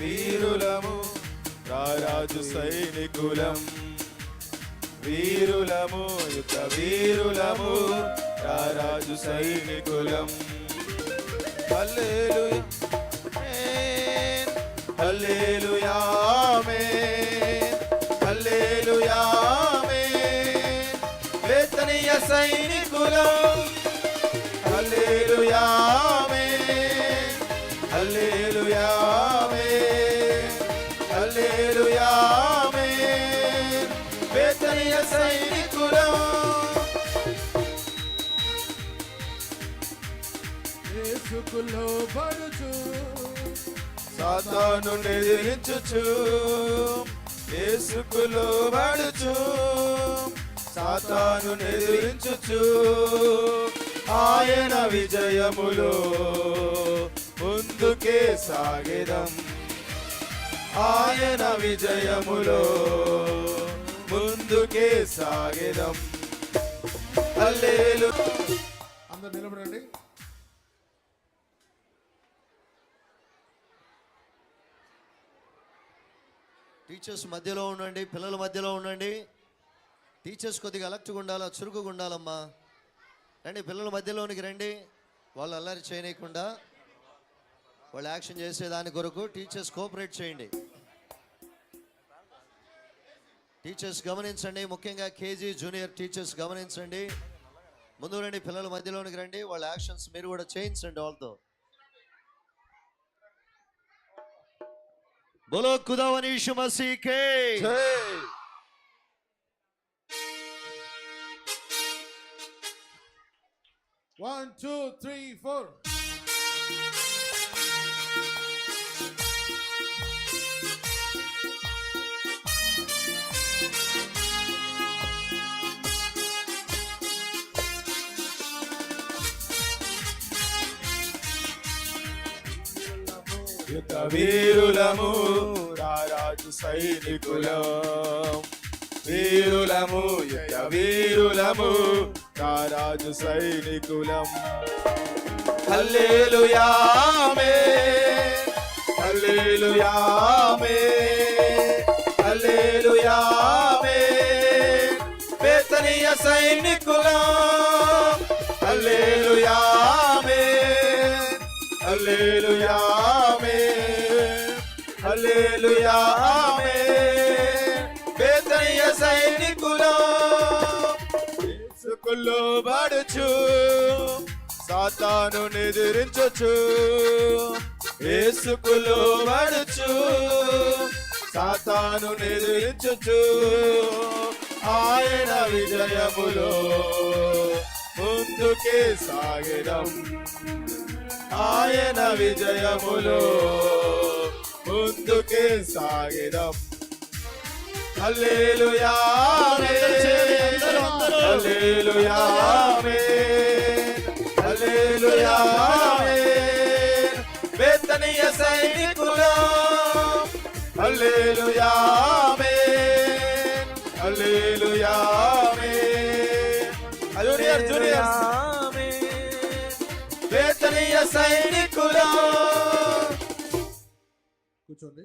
వీరులము రారాజు సైనికులం, వీరులము యుద్ధ వీరులము రారాజు సైనికులం. హల్లెలూయా హల్లెలూయా ఆమేన్, హల్లెలూయా ఆమేన్. బేతనీయ సైనికులం, హల్లెలూయా ఆమేన్, హల్లెలూయా ఆమేన్, హల్లెలూయా ఆమేన్. బేతనీయ సైనికులం. యేసుకు లోబడుచు సాతాను ఎదిరించుచు, యేసుకు లోబడుచు సాతాను ఎదిరించుచు, ఆయన విజయములో ముందుకే సాగెదం, ఆయన విజయములో ముందుకే సాగెదం. హల్లెలూయా. అందరూ నిలబడండి. టీచర్స్ మధ్యలో ఉండండి, పిల్లల మధ్యలో ఉండండి. టీచర్స్ కొద్దిగా అలర్ట్గా ఉండాలా, చురుకుగా ఉండాలమ్మా. రండి, పిల్లల మధ్యలోనికి రండి. వాళ్ళు అల్లరి చేయనీయకుండా వాళ్ళు యాక్షన్ చేసేదాని కొరకు టీచర్స్ కోఆపరేట్ చేయండి. టీచర్స్ గమనించండి, ముఖ్యంగా కేజీ జూనియర్ టీచర్స్ గమనించండి. ముందు రండి, పిల్లల మధ్యలోనికి రండి. వాళ్ళ యాక్షన్స్ మీరు కూడా చేయించండి వాళ్ళతో. बोलो खुदावन यीशु मसीह के జై. 1 2 3 4. యుద్ధ వీరులము రారాజు సైనికులం, వీరులము యుద్ధ వీరులము రారాజు సైనికులం. హల్లెలూయా ఆమేన్, హల్లెలూయా ఆమేన్, హల్లెలూయా ఆమేన్. బేతనీయ సైనికులం, హల్లెలూయా ఆమేన్, హల్లెలూయా ఆమేన్, హల్లెలూయా ఆమేన్. బేతనీయ సైనికులం, యేసుకు లోబడుచు సాతాను ఎదిరించుచు, యేసుకు లోబడుచు సాతాను ఎదిరించుచు, ఆయన విజయములో ముందుకే సాగెదం, ఆయన విజయములో ముందుకే సాగెదం. హల్లెలూయా ఆమేన్, హల్లెలూయా ఆమేన్, హల్లెలూయా ఆమేన్. బేతనీయ సైనికులం, హల్లెలూయా ఆమేన్, హల్లెలూయా ఆమేన్. జూనియర్ బేతనీయ సైనికులం. కూర్చోండి.